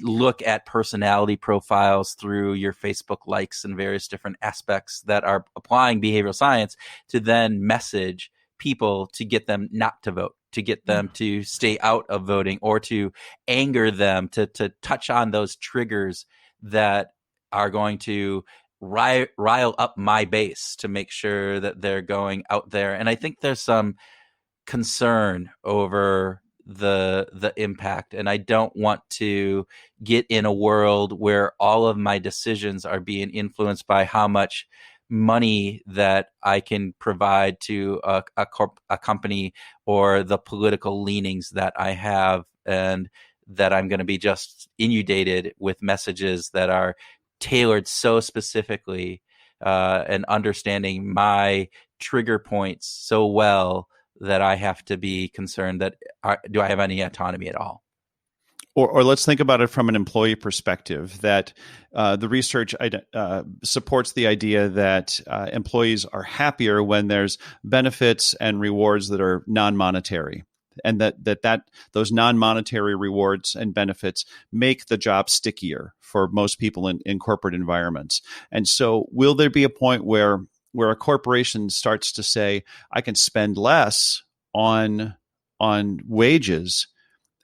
look at personality profiles through your Facebook likes and various different aspects that are applying behavioral science to then message people to get them not to vote, to get them to stay out of voting, or to anger them, to touch on those triggers that are going to rile up my base to make sure that they're going out there. And I think there's some concern over the impact. And I don't want to get in a world where all of my decisions are being influenced by how much money that I can provide to a company, or the political leanings that I have, and that I'm going to be just inundated with messages that are tailored so specifically, and understanding my trigger points so well that I have to be concerned that do I have any autonomy at all? Or let's think about it from an employee perspective, that the research supports the idea that employees are happier when there's benefits and rewards that are non-monetary, and that those non-monetary rewards and benefits make the job stickier for most people in corporate environments. And so will there be a point where a corporation starts to say, I can spend less on wages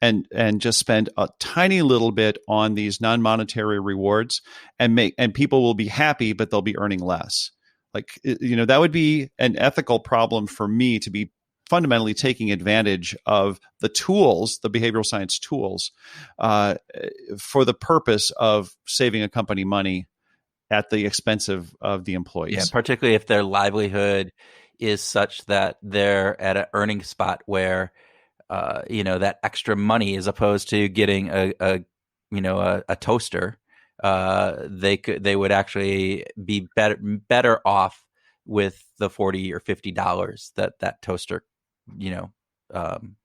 and just spend a tiny little bit on these non-monetary rewards, and people will be happy, but they'll be earning less? Like, that would be an ethical problem for me, to be fundamentally taking advantage of the tools, the behavioral science tools, for the purpose of saving a company money at the expense of the employees. Yeah, particularly if their livelihood is such that they're at an earning spot where that extra money, as opposed to getting a toaster, they would actually be better off with the $40 or $50 that toaster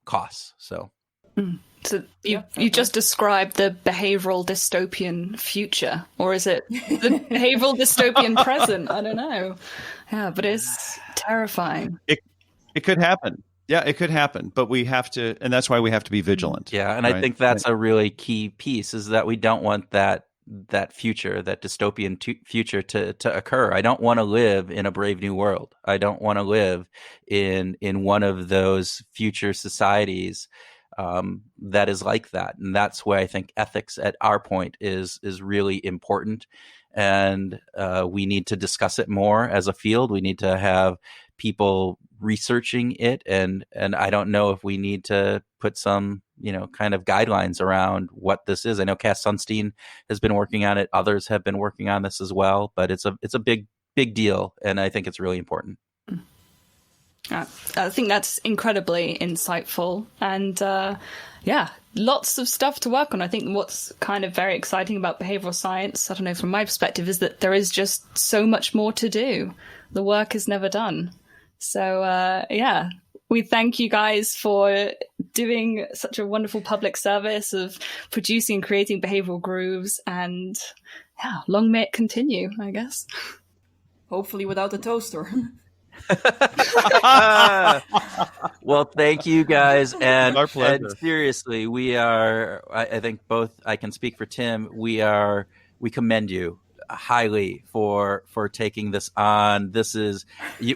costs. So you just described the behavioral dystopian future, or is it the behavioral dystopian present? I don't know. Yeah, but it's terrifying. It could happen. Yeah, it could happen, but we have to, and that's why we have to be vigilant. Yeah, and right? I think that's a really key piece, is that we don't want that future, that dystopian future to occur. I don't want to live in a Brave New World. I don't want to live in one of those future societies that is like that. And that's why I think ethics at our point is really important. And we need to discuss it more as a field. We need to have people researching it, and I don't know if we need to put some kind of guidelines around what this is. I know Cass Sunstein has been working on it. Others have been working on this as well, but it's a big deal, and I think it's really important. I think that's incredibly insightful. And lots of stuff to work on. I think what's kind of very exciting about behavioral science, I don't know, from my perspective, is that there is just so much more to do. The work is never done. So, we thank you guys for doing such a wonderful public service of producing and creating Behavioural Grooves. And long may it continue, I guess. Hopefully without a toaster. Well, thank you guys, and, Our pleasure. and seriously, we are. I think both. I can speak for Tim. We commend you highly for taking this on. This is.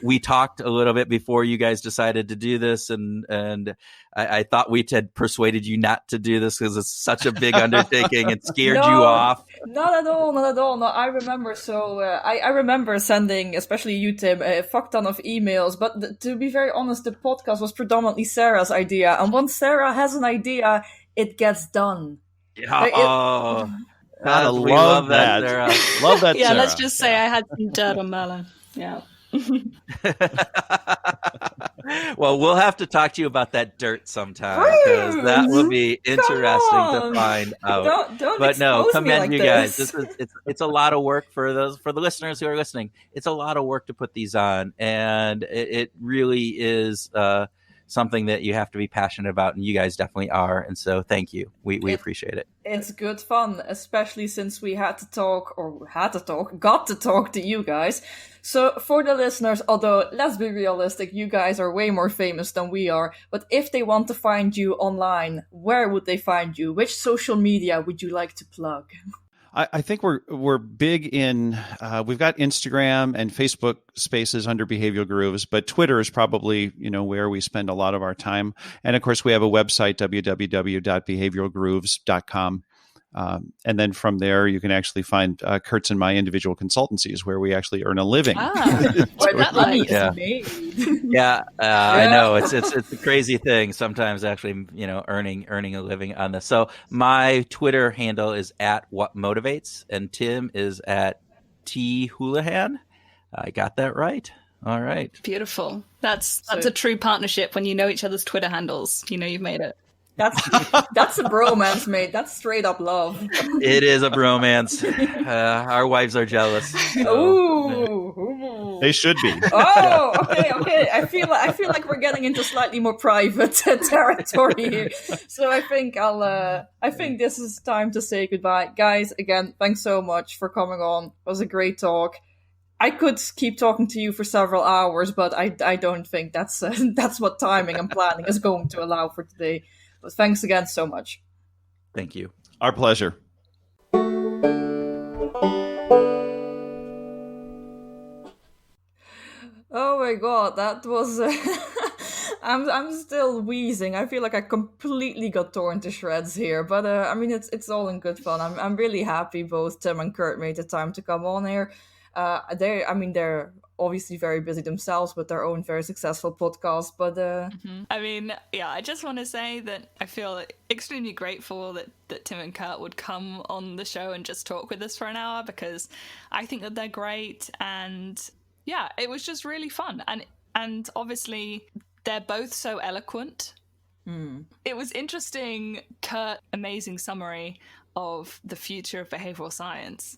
We talked a little bit before you guys decided to do this, and I thought we had persuaded you not to do this because it's such a big undertaking and scared you off. Not at all. No, I remember. So I remember sending, especially you, Tim, a fuck ton of emails. But to be very honest, the podcast was predominantly Sarah's idea. And once Sarah has an idea, it gets done. Yeah. I We love that. Sarah. Love that, Yeah, Sarah. let's just say I had some dirt on Merlin. Yeah. Well, we'll have to talk to you about that dirt sometime, because that will be interesting to find out. Don't But no, expose me commend like you guys. this. It's a lot of work for the listeners who are listening. It's a lot of work to put these on, and it really is something that you have to be passionate about, and you guys definitely are. And so, thank you. We appreciate it. It's good fun, especially since we got to talk to you guys. So for the listeners, although let's be realistic, you guys are way more famous than we are. But if they want to find you online, where would they find you? Which social media would you like to plug? I think we're big in, we've got Instagram and Facebook spaces under Behavioral Grooves, but Twitter is probably, where we spend a lot of our time. And of course, we have a website, www.behavioralgrooves.com. And then from there, you can actually find Kurt's and my individual consultancies where we actually earn a living. Where that money is made. I know it's a crazy thing sometimes, actually, earning a living on this. So my Twitter handle is @whatmotivates, and Tim is @Houlihan. I got that right. All right. Beautiful. That's a true partnership when you know each other's Twitter handles. You've made it. That's a bromance, mate. That's straight up love. It is a bromance. Our wives are jealous. So. Ooh. They should be. Oh, okay. I feel like we're getting into slightly more private territory here. So I think I think this is time to say goodbye, guys. Again, thanks so much for coming on. It was a great talk. I could keep talking to you for several hours, but I don't think that's what timing and planning is going to allow for today. But thanks again so much. Thank you. Our pleasure. Oh my god, that was... I'm still wheezing. I feel like I completely got torn to shreds here. But it's all in good fun. I'm really happy both Tim and Kurt made the time to come on here. They're obviously very busy themselves with their own very successful podcast, but I just want to say that I feel extremely grateful that Tim and Kurt would come on the show and just talk with us for an hour, because I think that they're great, and it was just really fun, and obviously they're both so eloquent. It was interesting. Kurt, amazing summary of the future of behavioral science.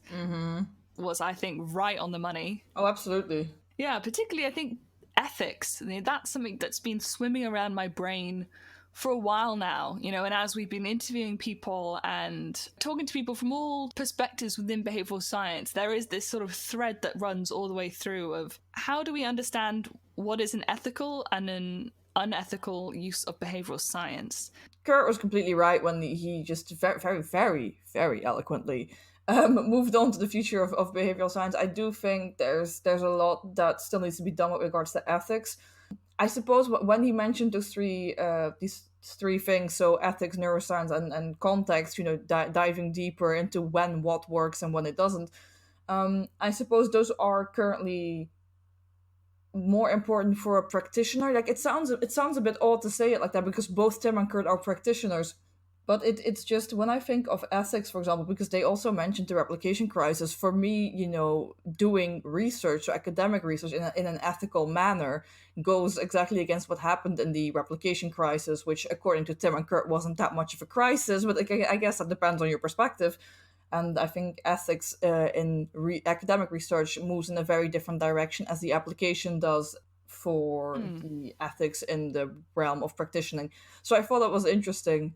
Was, I think, right on the money. Oh, absolutely. Yeah, particularly, I think, ethics. That's something that's been swimming around my brain for a while now, and as we've been interviewing people and talking to people from all perspectives within behavioral science, there is this sort of thread that runs all the way through of how do we understand what is an ethical and an unethical use of behavioral science. Kurt was completely right when he just very, very, very, very eloquently moved on to the future of behavioral science. I do think there's a lot that still needs to be done with regards to ethics. I suppose when he mentioned these three things, so ethics, neuroscience, and context, diving deeper into when what works and when it doesn't, I suppose those are currently more important for a practitioner. Like it sounds a bit odd to say it like that, because both Tim and Kurt are practitioners. But it's just when I think of ethics, for example, because they also mentioned the replication crisis, for me, doing research, so academic research in an ethical manner goes exactly against what happened in the replication crisis, which according to Tim and Kurt wasn't that much of a crisis, but I guess that depends on your perspective. And I think ethics in academic research moves in a very different direction as the application does for the ethics in the realm of practicing. So I thought that was interesting.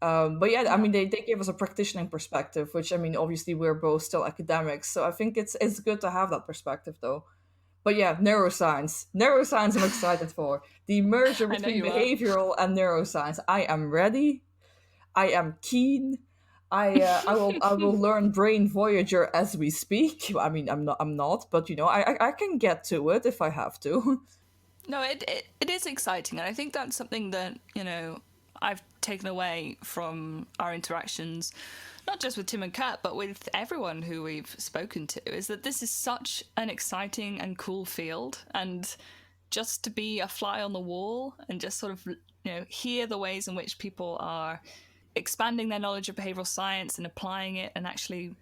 But yeah, I mean, they gave us a practicing perspective, which, I mean, obviously we're both still academics, so I think it's good to have that perspective, though. But yeah, neuroscience I'm excited for. The merger between behavioral and neuroscience. I am ready. I am keen. I will learn Brain Voyager as we speak. I mean, I'm not, but I can get to it if I have to. No, it is exciting, and I think that's something that I've taken away from our interactions, not just with Tim and Kurt, but with everyone who we've spoken to, is that this is such an exciting and cool field, and just to be a fly on the wall and just sort of hear the ways in which people are expanding their knowledge of behavioral science and applying it and actually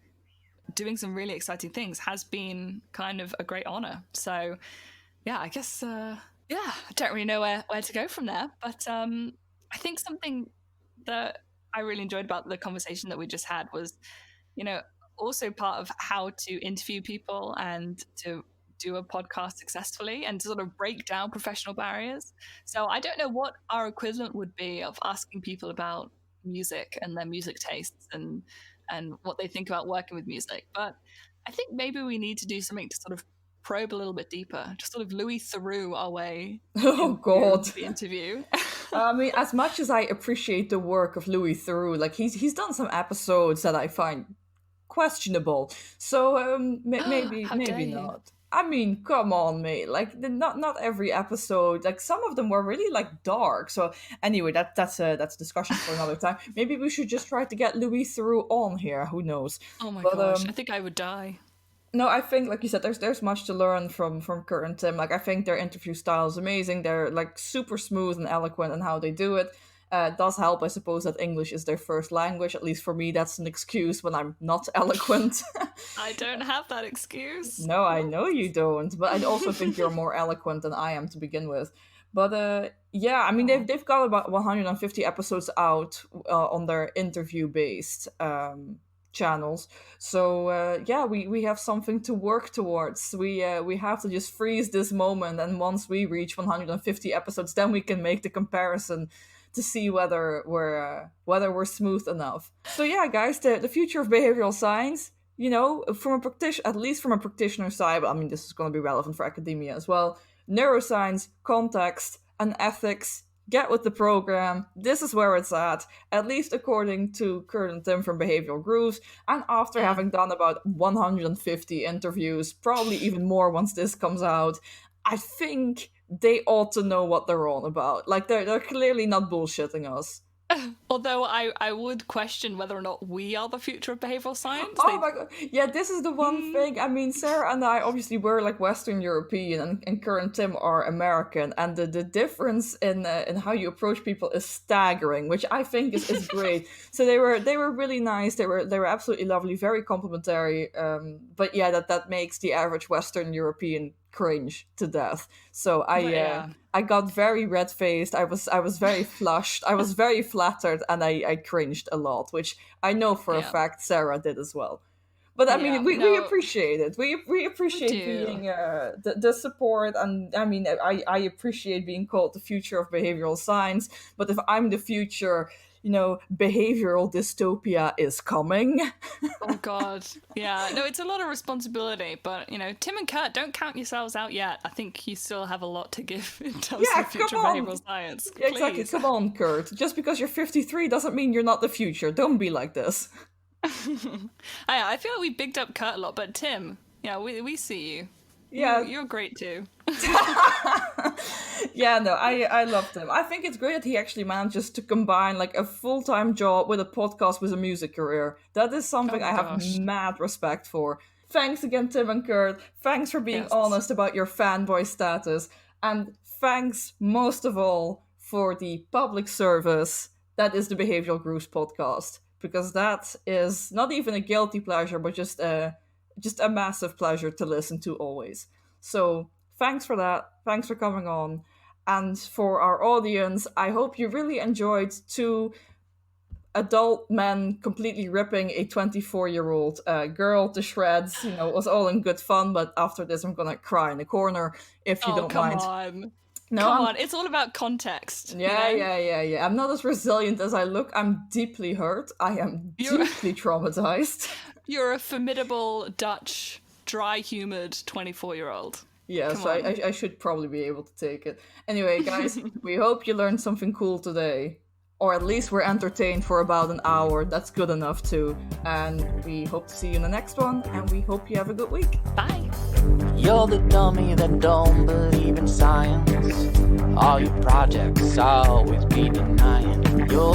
doing some really exciting things has been kind of a great honor. So yeah, I guess I don't really know where to go from there, but I think something that I really enjoyed about the conversation that we just had was, also part of how to interview people and to do a podcast successfully and to sort of break down professional barriers. So I don't know what our equivalent would be of asking people about music and their music tastes and what they think about working with music. But I think maybe we need to do something to sort of probe a little bit deeper, just sort of Louis Theroux our way into the interview. I mean, as much as I appreciate the work of Louis Theroux, like he's done some episodes that I find questionable. So maybe not. I mean, come on, mate. Like, not every episode. Like, some of them were really like dark. So anyway, that's discussion for another time. Maybe we should just try to get Louis Theroux on here. Who knows? Oh my gosh, I think I would die. No, I think, like you said, there's much to learn from Kurt and Tim. Like, I think their interview style is amazing. They're like super smooth and eloquent in how they do it. It does help, I suppose, that English is their first language. At least for me, that's an excuse when I'm not eloquent. I don't have that excuse. No, I know you don't. But I also think you're more eloquent than I am to begin with. But yeah, I mean, they've got about 150 episodes out on their interview-based channels. So yeah, we have something to work towards. We have to just freeze this moment, and once we reach 150 episodes, then we can make the comparison to see whether we're smooth enough. So yeah, guys, the future of behavioral science, from at least from a practitioner side, but I mean, this is going to be relevant for academia as well. Neuroscience, context, and ethics. Get with the program. This is where it's at least according to Kurt and Tim from Behavioral Grooves. And after having done about 150 interviews, probably even more once this comes out, I think they ought to know what they're on about. Like, they're clearly not bullshitting us. Although I would question whether or not we are the future of behavioral science. Oh my god. Yeah, this is the one thing. I mean, Sarah and I, obviously, we're like Western European, and Kurt and Tim are American. And the difference in how you approach people is staggering, which I think is great. So they were really nice. They were absolutely lovely, very complimentary. But yeah, that makes the average Western European cringe to death. So I got very red-faced. I was very flushed. I was very flattered, and I cringed a lot, which I know for a fact Sarah did as well. But I mean, we appreciate it. We appreciate being the support, and I mean, I appreciate being called the future of behavioral science. But if I'm the future, behavioral dystopia is coming. Oh god, yeah. No, it's a lot of responsibility, but Tim and Kurt, don't count yourselves out yet. I think you still have a lot to give in terms of the future of behavioral science. Yeah, exactly. Come on, Kurt. Just because you're 53 doesn't mean you're not the future. Don't be like this. I feel like we bigged up Kurt a lot, but Tim, we see you. Yeah, you're great too. Yeah, no, I loved him. I think it's great that he actually manages to combine like a full-time job with a podcast with a music career. That is something I have mad respect for. Thanks again, Tim and Kurt. Thanks for being honest about your fanboy status. And thanks most of all for the public service that is the Behavioral Grooves podcast, because that is not even a guilty pleasure, but just a massive pleasure to listen to always. So thanks for that. Thanks for coming on. And for our audience, I hope you really enjoyed two adult men completely ripping a 24-year-old girl to shreds. You know, it was all in good fun, but after this I'm gonna cry in the corner if you don't mind. On. No, come on, it's all about context. Yeah, you know? yeah. I'm not as resilient as I look. I'm deeply hurt. I am deeply traumatized. You're a formidable Dutch, dry-humoured 24-year-old. Yeah, so I should probably be able to take it. Anyway, guys, we hope you learned something cool today. Or at least we're entertained for about an hour. That's good enough too. And we hope to see you in the next one. And we hope you have a good week. Bye. You're the dummy that don't believe in science. All your projects always be denying. You're